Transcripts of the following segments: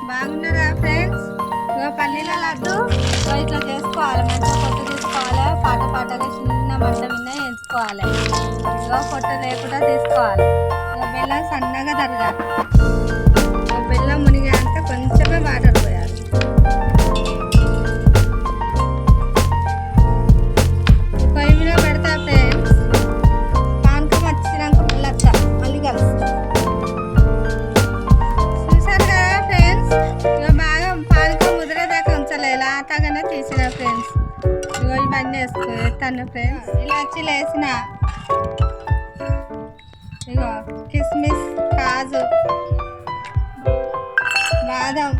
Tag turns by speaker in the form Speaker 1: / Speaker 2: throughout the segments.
Speaker 1: బాగున్నారా ఫ్రెండ్స్? ఇగో పల్లీల లడ్డు ఇట్లా చేసుకోవాలి. మంచిగా పొట్టు తీసుకోవాలి. పాటగా చిన్న మంట మీద వేయించుకోవాలి. ఇగో పొట్టు లేకుండా తీసుకోవాలి. ఇక బెల్లం సన్నగా తరగాలి. బెల్లం మునిగాక కొంచెమే వాటర్ పోయాలి. పొయ్యి మీద పెడతా ఫ్రెండ్స్. పానకం వచ్చినాక మళ్ళీ కలుస్తాం. లాతాగానే తీసిన ఫ్రెండ్స్. ఇగో ఇవన్నీ వేస్తాను ఫ్రెండ్స్. ఇలాచీలు వేసిన, ఇగో కిస్మిస్, కాజు, బాదం,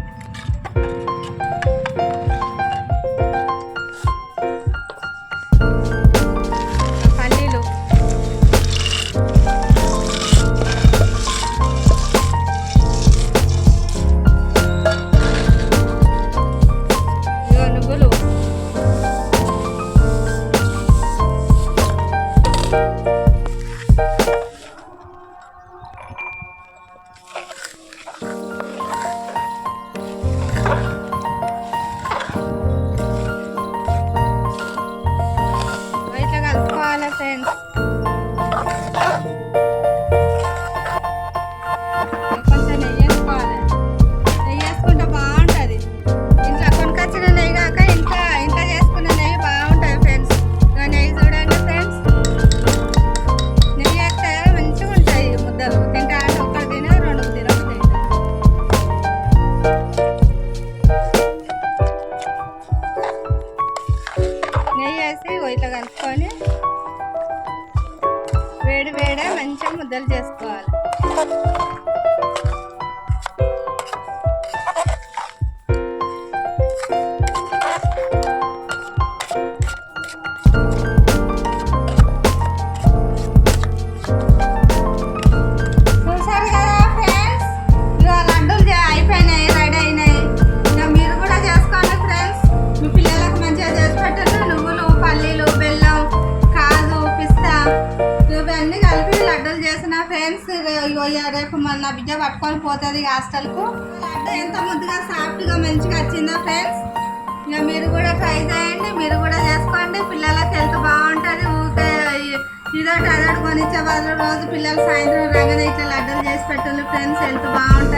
Speaker 1: పల్లీలు, నువ్వులు, ఇట్లా కలుపుకోవాలి ఫ్రెండ్స్. కొంచెం నెయ్యి వేసుకోవాలి. నెయ్యి వేసుకుంటే బాగుంటుంది. ఇంట్లో కొనుకొచ్చిన నెయ్యి కాక ఇంట్లో చేసుకున్న నెయ్యి బాగుంటుంది ఫ్రెండ్స్. నెయ్యి చూడండి ఫ్రెండ్స్. నెయ్యి వేస్తే మంచిగా ఉంటాయి ముద్దలు. తింటా అంటే ఒక్కటి తిన రెండు తినవుతాయి. నెయ్యి వేసి ఇట్లా కలుపుకొని వేడి మంచిగా ముద్దలు చేసుకోవాలి. చూసారు కదా ఫ్రెండ్స్, ఇక లడ్డూలు అయిపోయినాయి, రెడీ అయినాయి. ఇక మీరు కూడా చేసుకోండి ఫ్రెండ్స్. మీ పిల్లలకు మంచిగా చేసి పెట్టండి. నువ్వులు, పల్లీలు, బెల్లం, కాజు, పిస్తా ఇవన్నీ కలిపి లడ్డూలు చేసిన ఫ్రెండ్స్. రేపు నా బిడ్డ పట్టుకొని పోతుంది హాస్టల్కు. లడ్డు ఎంత ముద్దుగా సాఫ్ట్గా మంచిగా వచ్చిందో ఫ్రెండ్స్. ఇక మీరు కూడా ట్రై చేయండి. మీరు కూడా చేసుకోండి. పిల్లలకి హెల్త్ బాగుంటుంది. ఊరికే ఇదోటి అదొకటి కొనిచ్చే బదులు రోజు పిల్లలు సాయంత్రం రాగానే ఇట్లా లడ్డూలు చేసి పెట్టండి ఫ్రెండ్స్. హెల్త్ బాగుంటుంది.